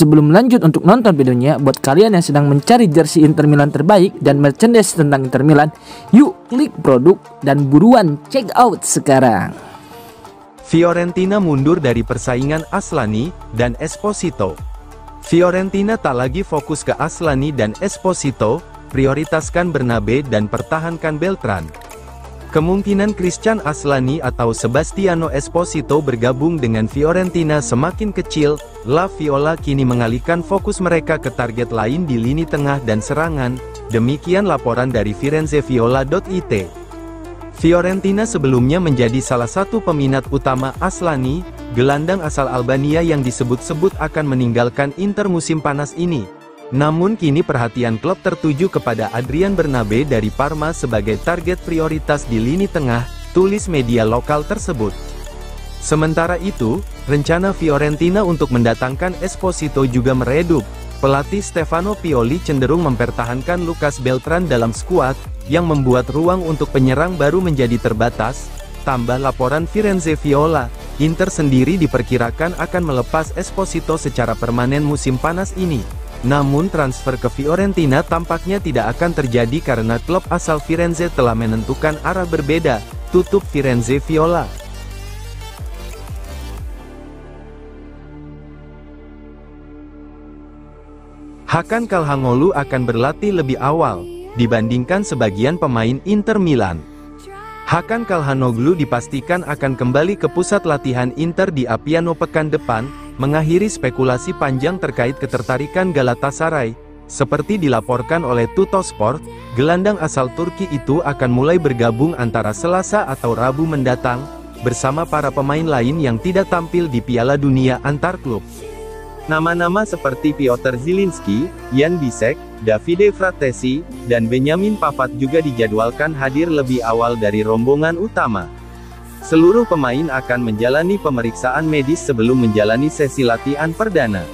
Sebelum lanjut untuk nonton videonya, buat kalian yang sedang mencari jersey Inter Milan terbaik dan merchandise tentang Inter Milan, yuk klik produk dan buruan check out sekarang. Fiorentina mundur dari persaingan Aslani dan Esposito. Fiorentina tak lagi fokus ke Aslani dan Esposito, prioritaskan Bernabe dan pertahankan Beltran. Kemungkinan Christian Aslani atau Sebastiano Esposito bergabung dengan Fiorentina semakin kecil. La Viola kini mengalihkan fokus mereka ke target lain di lini tengah dan serangan. Demikian laporan dari firenzeviola.it. Fiorentina sebelumnya menjadi salah satu peminat utama Aslani, gelandang asal Albania yang disebut-sebut akan meninggalkan Inter musim panas ini. Namun kini perhatian klub tertuju kepada Adrian Bernabe dari Parma sebagai target prioritas di lini tengah, tulis media lokal tersebut. Sementara itu, rencana Fiorentina untuk mendatangkan Esposito juga meredup. Pelatih Stefano Pioli cenderung mempertahankan Lucas Beltran dalam skuad, yang membuat ruang untuk penyerang baru menjadi terbatas. Tambah laporan Firenze Viola, Inter sendiri diperkirakan akan melepas Esposito secara permanen musim panas ini. Namun transfer ke Fiorentina tampaknya tidak akan terjadi karena klub asal Firenze telah menentukan arah berbeda, tutup Firenze Viola. Hakan Calhanoglu akan berlatih lebih awal dibandingkan sebagian pemain Inter Milan. Hakan Calhanoglu dipastikan akan kembali ke pusat latihan Inter di Appiano pekan depan, mengakhiri spekulasi panjang terkait ketertarikan Galatasaray. Seperti dilaporkan oleh Tuttosport, gelandang asal Turki itu akan mulai bergabung antara Selasa atau Rabu mendatang, bersama para pemain lain yang tidak tampil di Piala Dunia antar klub. Nama-nama seperti Piotr Zielinski, Jan Bisek, Davide Fratesi, dan Benjamin Pavard juga dijadwalkan hadir lebih awal dari rombongan utama. Seluruh pemain akan menjalani pemeriksaan medis sebelum menjalani sesi latihan perdana.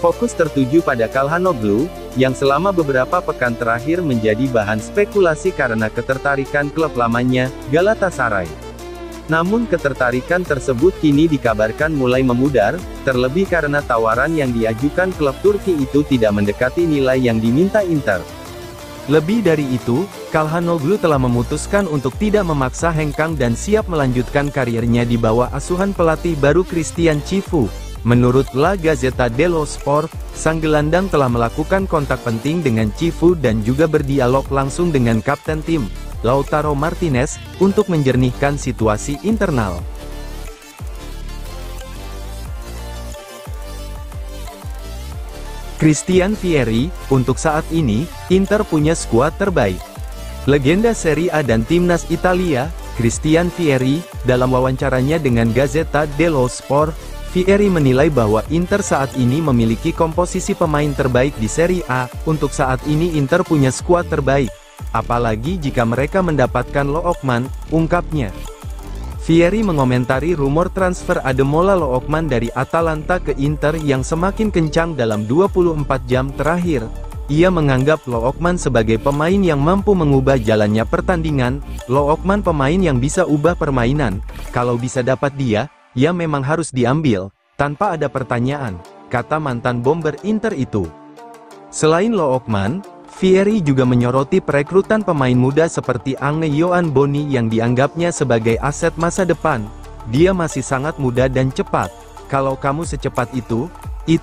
Fokus tertuju pada Calhanoglu, yang selama beberapa pekan terakhir menjadi bahan spekulasi karena ketertarikan klub lamanya, Galatasaray. Namun ketertarikan tersebut kini dikabarkan mulai memudar, terlebih karena tawaran yang diajukan klub Turki itu tidak mendekati nilai yang diminta Inter. Lebih dari itu, Calhanoglu telah memutuskan untuk tidak memaksa hengkang dan siap melanjutkan karirnya di bawah asuhan pelatih baru Christian Cifu. Menurut La Gazzetta dello Sport, sang gelandang telah melakukan kontak penting dengan Cifu dan juga berdialog langsung dengan kapten tim, Lautaro Martinez, untuk menjernihkan situasi internal. Christian Vieri, untuk saat ini, Inter punya skuad terbaik. Legenda Serie A dan Timnas Italia, Christian Vieri, dalam wawancaranya dengan Gazzetta dello Sport, Vieri menilai bahwa Inter saat ini memiliki komposisi pemain terbaik di Serie A. Untuk saat ini Inter punya skuad terbaik, apalagi jika mereka mendapatkan Lookman, ungkapnya. Vieri mengomentari rumor transfer Ademola Lookman dari Atalanta ke Inter yang semakin kencang dalam 24 jam terakhir. Ia menganggap Lookman sebagai pemain yang mampu mengubah jalannya pertandingan. Lookman pemain yang bisa ubah permainan. Kalau bisa dapat dia, ya memang harus diambil, tanpa ada pertanyaan, kata mantan bomber Inter itu. Selain Lookman, Vieri juga menyoroti perekrutan pemain muda seperti Ange Yohan Boni yang dianggapnya sebagai aset masa depan. Dia masih sangat muda dan cepat. Kalau kamu secepat itu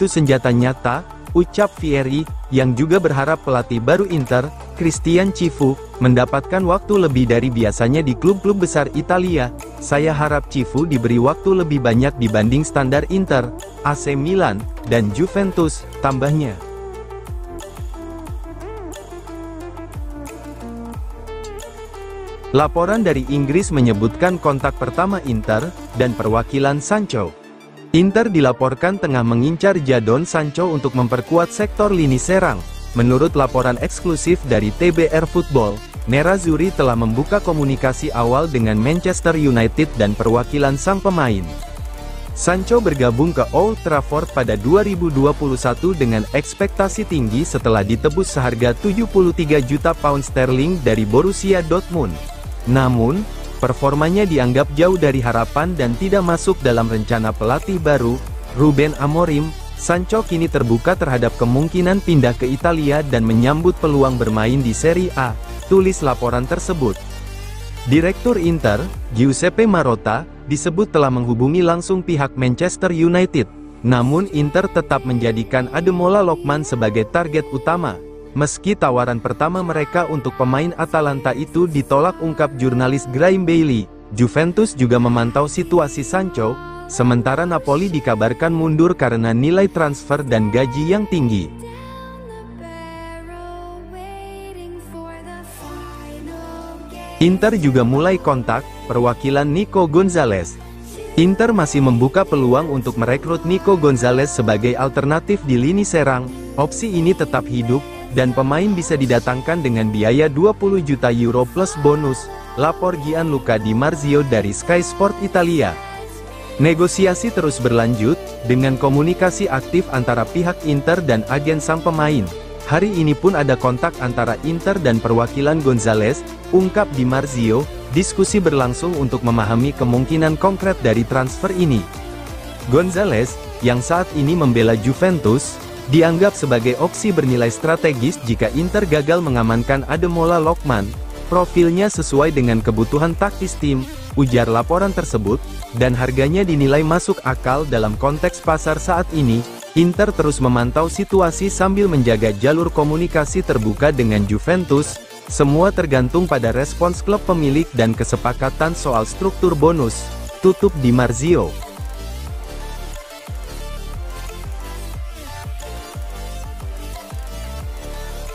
senjata nyata, ucap Vieri, yang juga berharap pelatih baru Inter, Christian Cifu, mendapatkan waktu lebih dari biasanya di klub-klub besar Italia. Saya harap Cifu diberi waktu lebih banyak dibanding standar Inter, AC Milan, dan Juventus, tambahnya. Laporan dari Inggris menyebutkan kontak pertama Inter, dan perwakilan Sancho. Inter dilaporkan tengah mengincar Jadon Sancho untuk memperkuat sektor lini serang. Menurut laporan eksklusif dari TBR Football, Nerazzurri telah membuka komunikasi awal dengan Manchester United dan perwakilan sang pemain. Sancho bergabung ke Old Trafford pada 2021 dengan ekspektasi tinggi setelah ditebus seharga 73 juta pound sterling dari Borussia Dortmund. Namun, performanya dianggap jauh dari harapan dan tidak masuk dalam rencana pelatih baru, Ruben Amorim, Sancho kini terbuka terhadap kemungkinan pindah ke Italia dan menyambut peluang bermain di Serie A, tulis laporan tersebut. Direktur Inter, Giuseppe Marotta, disebut telah menghubungi langsung pihak Manchester United, namun Inter tetap menjadikan Ademola Lookman sebagai target utama. Meski tawaran pertama mereka untuk pemain Atalanta itu ditolak, ungkap jurnalis Graeme Bailey, Juventus juga memantau situasi Sancho, sementara Napoli dikabarkan mundur karena nilai transfer dan gaji yang tinggi. Inter juga mulai kontak perwakilan Nico Gonzalez. Inter masih membuka peluang untuk merekrut Nico Gonzalez sebagai alternatif di lini serang. Opsi ini tetap hidup, dan pemain bisa didatangkan dengan biaya 20 juta euro plus bonus, lapor Gianluca Di Marzio dari Sky Sport Italia. Negosiasi terus berlanjut, dengan komunikasi aktif antara pihak Inter dan agen sang pemain. Hari ini pun ada kontak antara Inter dan perwakilan Gonzalez, ungkap Di Marzio. Diskusi berlangsung untuk memahami kemungkinan konkret dari transfer ini. Gonzalez, yang saat ini membela Juventus, dianggap sebagai opsi bernilai strategis jika Inter gagal mengamankan Ademola Lookman. Profilnya sesuai dengan kebutuhan taktis tim, ujar laporan tersebut, dan harganya dinilai masuk akal dalam konteks pasar saat ini. Inter terus memantau situasi sambil menjaga jalur komunikasi terbuka dengan Juventus. Semua tergantung pada respons klub pemilik dan kesepakatan soal struktur bonus, tutup Di Marzio.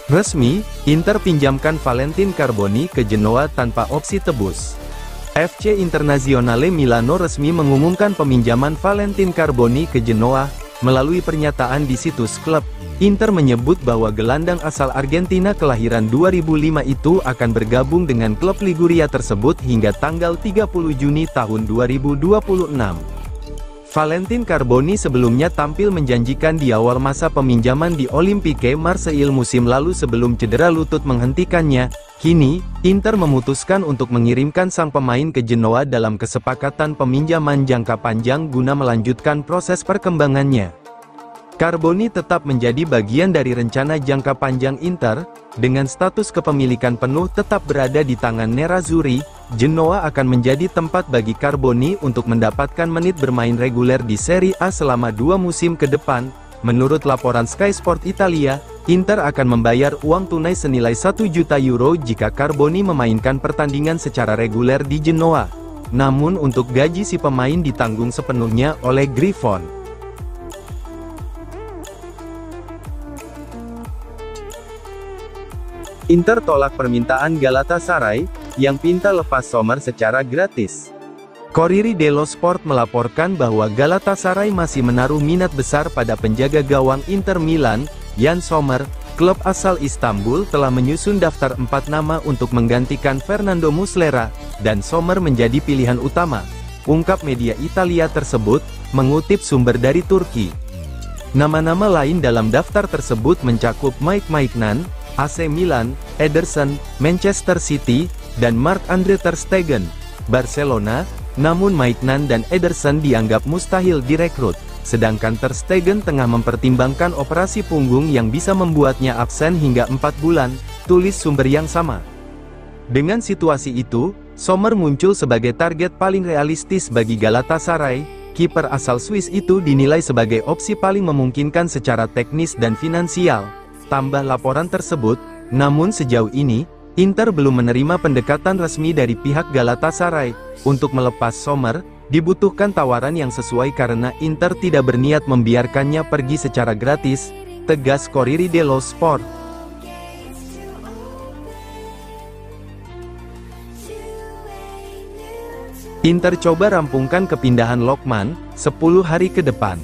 Resmi, Inter pinjamkan Valentin Carboni ke Genoa tanpa opsi tebus. FC Internazionale Milano resmi mengumumkan peminjaman Valentin Carboni ke Genoa. Melalui pernyataan di situs klub, Inter menyebut bahwa gelandang asal Argentina kelahiran 2005 itu akan bergabung dengan klub Liguria tersebut hingga tanggal 30 Juni tahun 2026. Valentin Carboni sebelumnya tampil menjanjikan di awal masa peminjaman di Olympique Marseille musim lalu sebelum cedera lutut menghentikannya. Kini, Inter memutuskan untuk mengirimkan sang pemain ke Genoa dalam kesepakatan peminjaman jangka panjang guna melanjutkan proses perkembangannya. Carboni tetap menjadi bagian dari rencana jangka panjang Inter, dengan status kepemilikan penuh tetap berada di tangan Nerazzurri. Genoa akan menjadi tempat bagi Carboni untuk mendapatkan menit bermain reguler di Serie A selama 2 musim ke depan. Menurut laporan Sky Sport Italia, Inter akan membayar uang tunai senilai 1 juta euro jika Carboni memainkan pertandingan secara reguler di Genoa. Namun untuk gaji si pemain ditanggung sepenuhnya oleh Griffon. Inter tolak permintaan Galatasaray, yang pinta lepas Sommer secara gratis. Corriere dello Sport melaporkan bahwa Galatasaray masih menaruh minat besar pada penjaga gawang Inter Milan, Yann Sommer. Klub asal Istanbul telah menyusun daftar 4 nama untuk menggantikan Fernando Muslera, dan Sommer menjadi pilihan utama, ungkap media Italia tersebut, mengutip sumber dari Turki. Nama-nama lain dalam daftar tersebut mencakup Mike Maignan, AC Milan, Ederson, Manchester City, dan Marc-Andre ter Stegen, Barcelona. Namun Maignan dan Ederson dianggap mustahil direkrut, sedangkan ter Stegen tengah mempertimbangkan operasi punggung yang bisa membuatnya absen hingga 4 bulan, tulis sumber yang sama. Dengan situasi itu, Sommer muncul sebagai target paling realistis bagi Galatasaray. Kiper asal Swiss itu dinilai sebagai opsi paling memungkinkan secara teknis dan finansial, tambah laporan tersebut. Namun sejauh ini, Inter belum menerima pendekatan resmi dari pihak Galatasaray. Untuk melepas Sommer, dibutuhkan tawaran yang sesuai karena Inter tidak berniat membiarkannya pergi secara gratis, tegas Corriere dello Sport. Inter coba rampungkan kepindahan Lookman, 10 hari ke depan.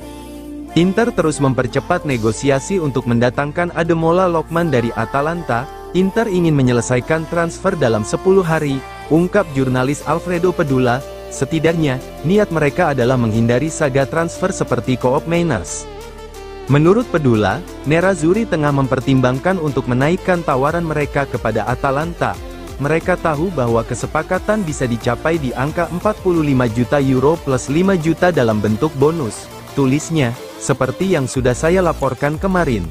Inter terus mempercepat negosiasi untuk mendatangkan Ademola Lookman dari Atalanta. Inter ingin menyelesaikan transfer dalam 10 hari, ungkap jurnalis Alfredo Pedula. Setidaknya, niat mereka adalah menghindari saga transfer seperti Koop Mainers. Menurut Pedula, Nerazzurri tengah mempertimbangkan untuk menaikkan tawaran mereka kepada Atalanta. Mereka tahu bahwa kesepakatan bisa dicapai di angka 45 juta euro plus 5 juta dalam bentuk bonus, tulisnya. seperti yang sudah saya laporkan kemarin.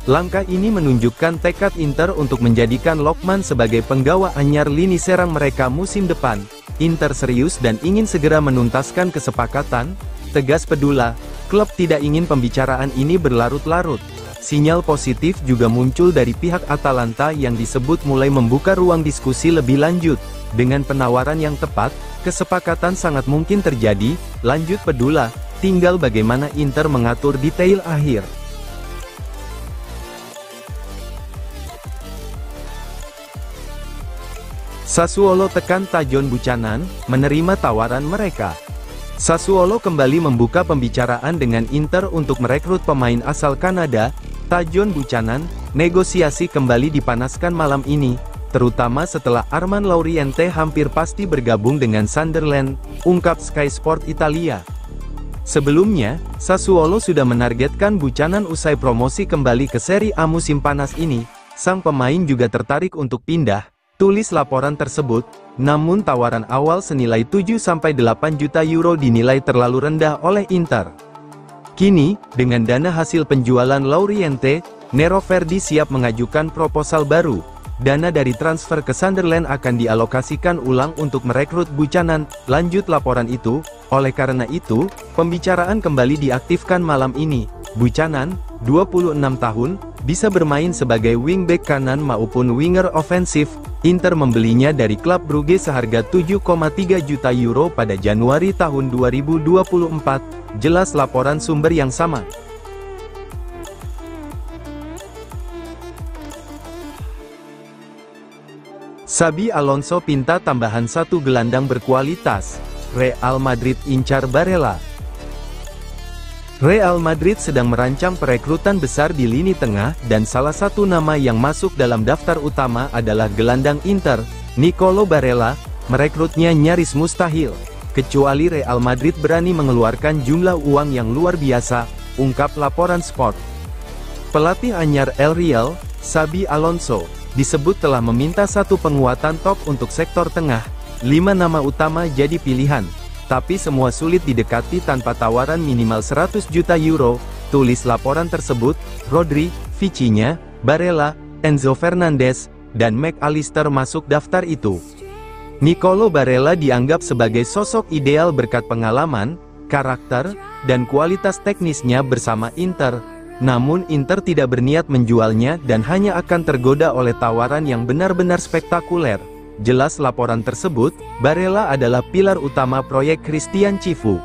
Langkah ini menunjukkan tekad Inter untuk menjadikan Lokman sebagai penggawa anyar lini serang mereka musim depan. Inter serius dan ingin segera menuntaskan kesepakatan, tegas Pedula. Klub tidak ingin pembicaraan ini berlarut-larut. Sinyal positif juga muncul dari pihak Atalanta yang disebut mulai membuka ruang diskusi lebih lanjut. Dengan penawaran yang tepat, kesepakatan sangat mungkin terjadi, lanjut Pedula, tinggal bagaimana Inter mengatur detail akhir. Sassuolo tekan Tajon Buchanan, menerima tawaran mereka. Sassuolo kembali membuka pembicaraan dengan Inter untuk merekrut pemain asal Kanada, Tajon Buchanan. Negosiasi kembali dipanaskan malam ini, terutama setelah Armand Lauriente hampir pasti bergabung dengan Sunderland, ungkap Sky Sport Italia. Sebelumnya, Sassuolo sudah menargetkan Buchanan usai promosi kembali ke Serie A musim panas ini. Sang pemain juga tertarik untuk pindah, tulis laporan tersebut, namun tawaran awal senilai 7-8 juta euro dinilai terlalu rendah oleh Inter. Kini, dengan dana hasil penjualan Lauriente, Nero Verdi siap mengajukan proposal baru. Dana dari transfer ke Sunderland akan dialokasikan ulang untuk merekrut Buchanan, lanjut laporan itu. Oleh karena itu, pembicaraan kembali diaktifkan malam ini. Buchanan, 26 tahun, bisa bermain sebagai wingback kanan maupun winger ofensif. Inter membelinya dari klub Brugge seharga 7,3 juta euro pada Januari tahun 2024, jelas laporan sumber yang sama. Xabi Alonso pinta tambahan satu gelandang berkualitas. Real Madrid incar Barella. Real Madrid sedang merancang perekrutan besar di lini tengah, dan salah satu nama yang masuk dalam daftar utama adalah gelandang Inter, Nicolo Barella. Merekrutnya nyaris mustahil, kecuali Real Madrid berani mengeluarkan jumlah uang yang luar biasa, ungkap laporan Sport. Pelatih anyar El Real, Xabi Alonso, disebut telah meminta satu penguatan top untuk sektor tengah. 5 nama utama jadi pilihan, tapi semua sulit didekati tanpa tawaran minimal 100 juta euro, tulis laporan tersebut. Rodri, Vitinha, Barella, Enzo Fernandez, dan McAllister masuk daftar itu. Nicolo Barella dianggap sebagai sosok ideal berkat pengalaman, karakter, dan kualitas teknisnya bersama Inter. Namun Inter tidak berniat menjualnya dan hanya akan tergoda oleh tawaran yang benar-benar spektakuler. Jelas laporan tersebut, Barella adalah pilar utama proyek Christian Cifu.